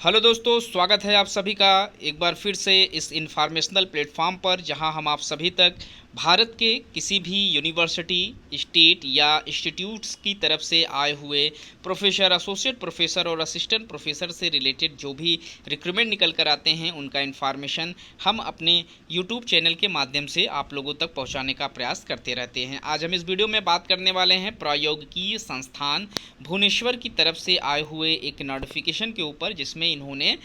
Hello दोस्तों, स्वागत है आप सभी का एक बार फिर से इस इंफॉर्मेशनल प्लेटफॉर्म पर, जहां हम आप सभी तक भारत के किसी भी यूनिवर्सिटी, स्टेट या इंस्टीट्यूट्स की तरफ से आए हुए प्रोफेसर, एसोसिएट प्रोफेसर और असिस्टेंट प्रोफेसर से रिलेटेड जो भी रिक्रूटमेंट निकल कर आते हैं उनका इन्फॉर्मेशन हम अपने यूट्यूब चैनल के माध्यम से आप लोगों तक पहुंचाने का प्रयास करते रहते हैं। आज हम इस वीडियो में बात करने वाले हैं प्रौद्योगिकी संस्थान भुवनेश्वर की तरफ से आए हुए एक नोटिफिकेशन के ऊपर, जिसमें इन्होंने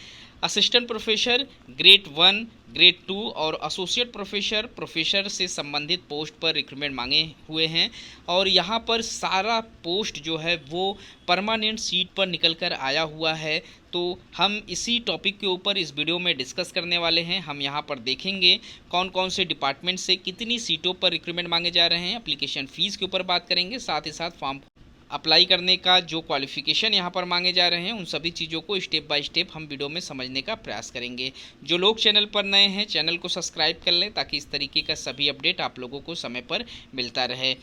असिस्टेंट प्रोफेसर ग्रेड 1, ग्रेड 2 और एसोसिएट प्रोफेसर प्रोफेसर से संबंधित पोस्ट पर रिक्रूटमेंट मांगे हुए हैं। और यहाँ पर सारा पोस्ट जो है वो परमानेंट सीट पर निकल कर आया हुआ है। तो हम इसी टॉपिक के ऊपर इस वीडियो में डिस्कस करने वाले हैं। हम यहाँ पर देखेंगे कौन कौन से डिपार्टमेंट से कितनी सीटों पर रिक्रूटमेंट मांगे जा रहे हैं, एप्लीकेशन फ़ीस के ऊपर बात करेंगे, साथ ही साथ फॉर्म अप्लाई करने का जो क्वालिफ़िकेशन यहाँ पर मांगे जा रहे हैं उन सभी चीज़ों को स्टेप बाय स्टेप हम वीडियो में समझने का प्रयास करेंगे। जो लोग चैनल पर नए हैं, चैनल को सब्सक्राइब कर लें ताकि इस तरीके का सभी अपडेट आप लोगों को समय पर मिलता रहे।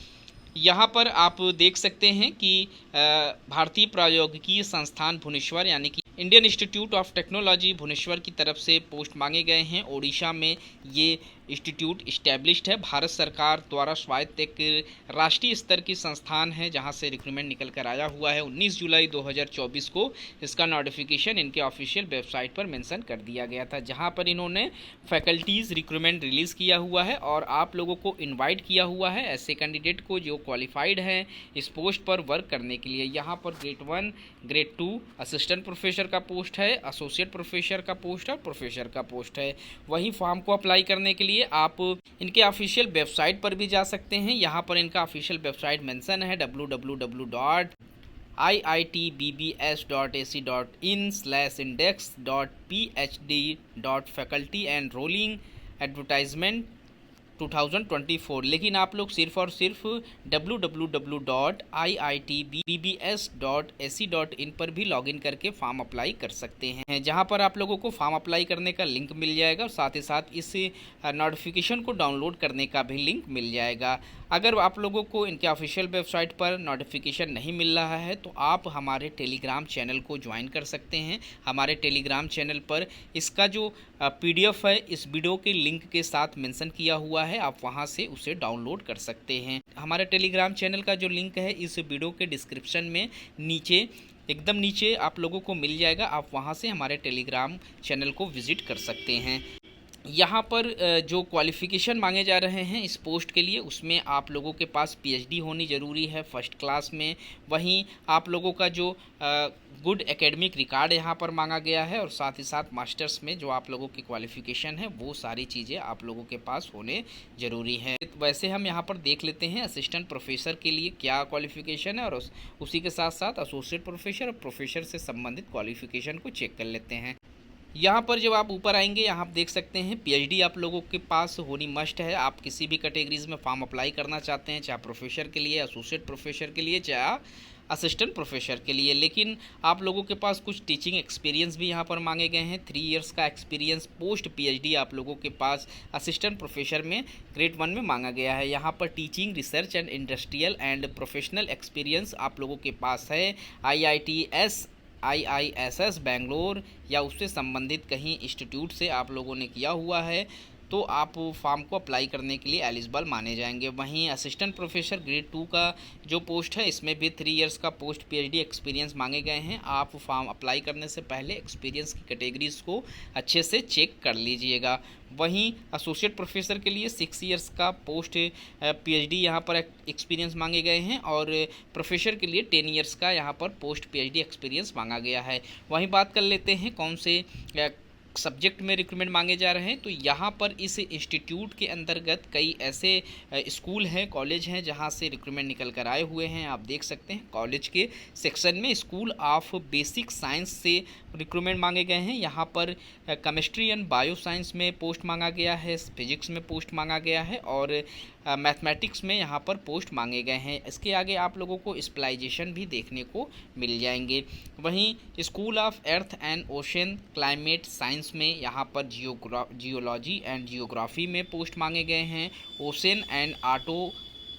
यहाँ पर आप देख सकते हैं कि भारतीय प्रौद्योगिकी संस्थान भुवनेश्वर यानी कि Indian Institute of Technology Bhubaneswar की तरफ से पोस्ट मांगे गए हैं। ओडिशा में ये इंस्टीट्यूट इस्टेब्लिश्ड है। भारत सरकार द्वारा स्वायत्त एक राष्ट्रीय स्तर की संस्थान है जहां से रिक्रूटमेंट निकल कर आया हुआ है। 19 जुलाई 2024 को इसका नोटिफिकेशन इनके ऑफिशियल वेबसाइट पर मेंशन कर दिया गया था, जहां पर इन्होंने फैकल्टीज़ रिक्रूटमेंट रिलीज़ किया हुआ है और आप लोगों को इन्वाइट किया हुआ है ऐसे कैंडिडेट को जो क्वालिफाइड हैं इस पोस्ट पर वर्क करने के लिए। यहाँ पर ग्रेड 1, ग्रेड 2 असिस्टेंट प्रोफेसर का पोस्ट है, एसोसिएट प्रोफेसर का पोस्ट है, प्रोफेसर का पोस्ट है। वहीं फॉर्म को अप्लाई करने के लिए आप इनके ऑफिशियल वेबसाइट पर भी जा सकते हैं। यहाँ पर इनका ऑफिशियल वेबसाइट मेंशन है www.iitbbs.ac.in/index.phd.faculty-enrolling advertisement 2024। लेकिन आप लोग सिर्फ और सिर्फ www.iitbbs.ac.in पर भी लॉगिन करके फॉर्म अप्लाई कर सकते हैं, जहां पर आप लोगों को फॉर्म अप्लाई करने का लिंक मिल जाएगा और साथ ही साथ इस नोटिफिकेशन को डाउनलोड करने का भी लिंक मिल जाएगा। अगर आप लोगों को इनके ऑफिशियल वेबसाइट पर नोटिफिकेशन नहीं मिल रहा है तो आप हमारे टेलीग्राम चैनल को ज्वाइन कर सकते हैं। हमारे टेलीग्राम चैनल पर इसका जो PDF है इस वीडियो के लिंक के साथ मेंशन किया हुआ है, आप वहां से उसे डाउनलोड कर सकते हैं। हमारे टेलीग्राम चैनल का जो लिंक है इस वीडियो के डिस्क्रिप्शन में नीचे, एकदम नीचे आप लोगों को मिल जाएगा। आप वहां से हमारे टेलीग्राम चैनल को विजिट कर सकते हैं। यहाँ पर जो क्वालिफ़िकेशन मांगे जा रहे हैं इस पोस्ट के लिए, उसमें आप लोगों के पास PhD होनी ज़रूरी है फर्स्ट क्लास में। वहीं आप लोगों का जो गुड एकेडमिक रिकॉर्ड यहाँ पर मांगा गया है और साथ ही साथ मास्टर्स में जो आप लोगों की क्वालिफ़िकेशन है वो सारी चीज़ें आप लोगों के पास होने ज़रूरी है। वैसे हम यहाँ पर देख लेते हैं असिस्टेंट प्रोफेसर के लिए क्या क्वालिफ़िकेशन है और उसी के साथ साथ एसोसिएट प्रोफेसर और प्रोफेसर से संबंधित क्वालिफ़िकेशन को चेक कर लेते हैं। यहाँ पर जब आप ऊपर आएंगे यहाँ आप देख सकते हैं PhD आप लोगों के पास होनी मस्ट है। आप किसी भी कैटेगरीज में फॉर्म अप्लाई करना चाहते हैं, चाहे प्रोफेसर के लिए, एसोसिएट प्रोफेसर के लिए, चाहे असिस्टेंट प्रोफेसर के लिए। लेकिन आप लोगों के पास कुछ टीचिंग एक्सपीरियंस भी यहाँ पर मांगे गए हैं। 3 इयर्स का एक्सपीरियंस पोस्ट PhD आप लोगों के पास असिस्टेंट प्रोफेसर में ग्रेड 1 में मांगा गया है। यहाँ पर teaching, research and industrial and professional experience आप लोगों के पास है। IISS बेंगलोर या उससे संबंधित कहीं इंस्टीट्यूट से आप लोगों ने किया हुआ है तो आप फॉर्म को अप्लाई करने के लिए एलिजिबल माने जाएंगे। वहीं असिस्टेंट प्रोफेसर ग्रेड 2 का जो पोस्ट है इसमें भी 3 इयर्स का पोस्ट PhD एक्सपीरियंस मांगे गए हैं। आप फॉर्म अप्लाई करने से पहले एक्सपीरियंस की कैटेगरीज को अच्छे से चेक कर लीजिएगा। वहीं एसोसिएट प्रोफेसर के लिए 6 इयर्स का पोस्ट PhD यहाँ पर एक्सपीरियंस मांगे गए हैं और प्रोफेसर के लिए 10 इयर्स का यहाँ पर पोस्ट PhD एक्सपीरियंस मांगा गया है। वहीं बात कर लेते हैं कौन से सब्जेक्ट में रिक्रूटमेंट मांगे जा रहे हैं। तो यहाँ पर इस इंस्टीट्यूट के अंतर्गत कई ऐसे स्कूल हैं, कॉलेज हैं जहाँ से रिक्रूटमेंट निकल कर आए हुए हैं। आप देख सकते हैं कॉलेज के सेक्शन में स्कूल ऑफ बेसिक साइंस से रिक्रूटमेंट मांगे गए हैं। यहाँ पर केमिस्ट्री एंड बायो साइंस में पोस्ट मांगा गया है, फिजिक्स में पोस्ट मांगा गया है और मैथमेटिक्स में यहाँ पर पोस्ट मांगे गए हैं। इसके आगे आप लोगों को स्पेशलाइजेशन भी देखने को मिल जाएंगे। वहीं school of earth and ocean climate science में यहाँ पर जियोलॉजी एंड जियोग्राफी में पोस्ट मांगे गए हैं। Ocean and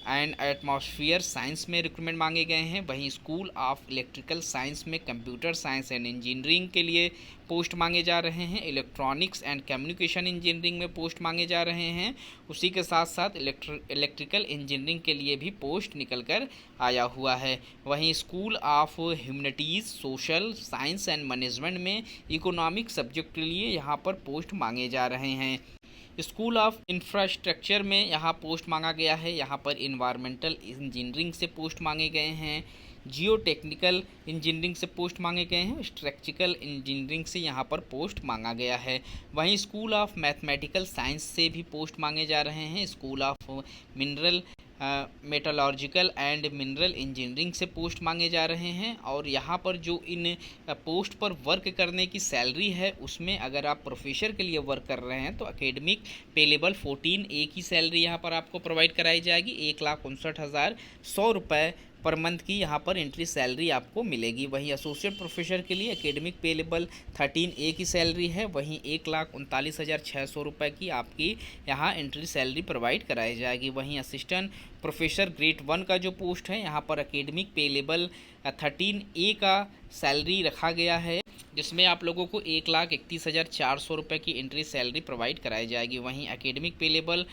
and atmosphere science में रिक्रूटमेंट मांगे गए हैं। वहीं स्कूल ऑफ इलेक्ट्रिकल साइंस में कंप्यूटर साइंस एंड इंजीनियरिंग के लिए पोस्ट मांगे जा रहे हैं। इलेक्ट्रॉनिक्स एंड कम्युनिकेशन इंजीनियरिंग में पोस्ट मांगे जा रहे हैं। उसी के साथ साथ इलेक्ट्रिकल इंजीनियरिंग के लिए भी पोस्ट निकल कर आया हुआ है। वहीं school of humanities social science and management में इकोनॉमिक सब्जेक्ट के लिए यहाँ पर पोस्ट मांगे जा रहे हैं। स्कूल ऑफ इंफ्रास्ट्रक्चर में यहाँ पोस्ट मांगा गया है। यहाँ पर इन्वायरमेंटल इंजीनियरिंग से पोस्ट मांगे गए हैं। जियो टेक्निकल इंजीनियरिंग से पोस्ट मांगे गए हैं। स्ट्रक्चरल इंजीनियरिंग से यहाँ पर पोस्ट मांगा गया है। वहीं स्कूल ऑफ मैथमेटिकल साइंस से भी पोस्ट मांगे जा रहे हैं। School of mineral metallurgical and mineral engineering से पोस्ट मांगे जा रहे हैं। और यहाँ पर जो इन पोस्ट पर वर्क करने की सैलरी है उसमें अगर आप प्रोफेसर के लिए वर्क कर रहे हैं तो एकेडमिक पे लेवल 14A की सैलरी यहाँ पर आपको प्रोवाइड कराई जाएगी। 1,59,100 रुपये पर मंथ की यहाँ पर एंट्री सैलरी आपको मिलेगी। वहीं एसोसिएट प्रोफेसर के लिए एकेडमिक पे लेवल 13A की सैलरी है। वहीं 1,39,600 रुपये की आपकी यहाँ एंट्री सैलरी प्रोवाइड कराई जाएगी। वहीं असिस्टेंट प्रोफेसर ग्रेड 1 का जो पोस्ट है यहाँ पर एकेडमिक पे लेवल 13A का सैलरी रखा गया है, जिसमें आप लोगों को 1,31,400 रुपये की एंट्री सैलरी प्रोवाइड कराई जाएगी। वहीं एकेडमिक पे लेवल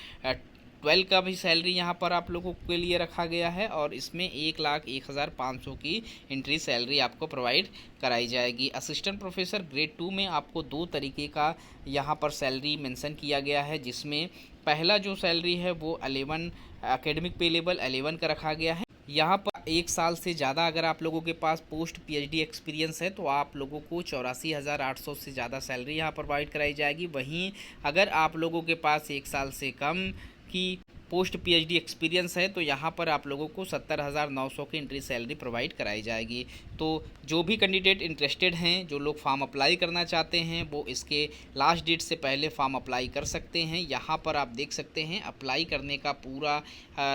12 का भी सैलरी यहाँ पर आप लोगों के लिए रखा गया है और इसमें 1,01,500 की एंट्री सैलरी आपको प्रोवाइड कराई जाएगी। असिस्टेंट प्रोफेसर ग्रेड 2 में आपको 2 तरीके का यहाँ पर सैलरी मेंशन किया गया है, जिसमें पहला जो सैलरी है वो 11 एकेडमिक पे लेवल 11 का रखा गया है। यहाँ पर 1 साल से ज़्यादा अगर आप लोगों के पास पोस्ट PhD एक्सपीरियंस है तो आप लोगों को 84,800 से ज़्यादा सैलरी यहाँ प्रोवाइड कराई जाएगी। वहीं अगर आप लोगों के पास 1 साल से कम की पोस्ट PhD एक्सपीरियंस है तो यहाँ पर आप लोगों को 70,900 की एंट्री सैलरी प्रोवाइड कराई जाएगी। तो जो भी कैंडिडेट इंटरेस्टेड हैं, जो लोग फॉर्म अप्लाई करना चाहते हैं, वो इसके लास्ट डेट से पहले फॉर्म अप्लाई कर सकते हैं। यहाँ पर आप देख सकते हैं अप्लाई करने का पूरा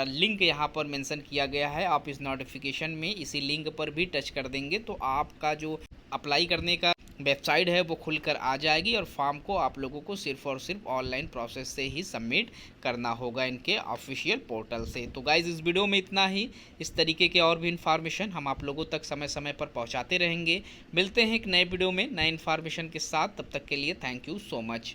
लिंक यहाँ पर मेंशन किया गया है। आप इस नोटिफिकेशन में इसी लिंक पर भी टच कर देंगे तो आपका जो अप्लाई करने का वेबसाइट है वो खुलकर आ जाएगी और फॉर्म को आप लोगों को सिर्फ और सिर्फ ऑनलाइन प्रोसेस से ही सबमिट करना होगा इनके ऑफिशियल पोर्टल से। तो गाइज़ इस वीडियो में इतना ही। इस तरीके के और भी इन्फॉर्मेशन हम आप लोगों तक समय समय पर पहुंचाते रहेंगे। मिलते हैं एक नए वीडियो में नए इन्फॉर्मेशन के साथ। तब तक के लिए थैंक यू सो मच।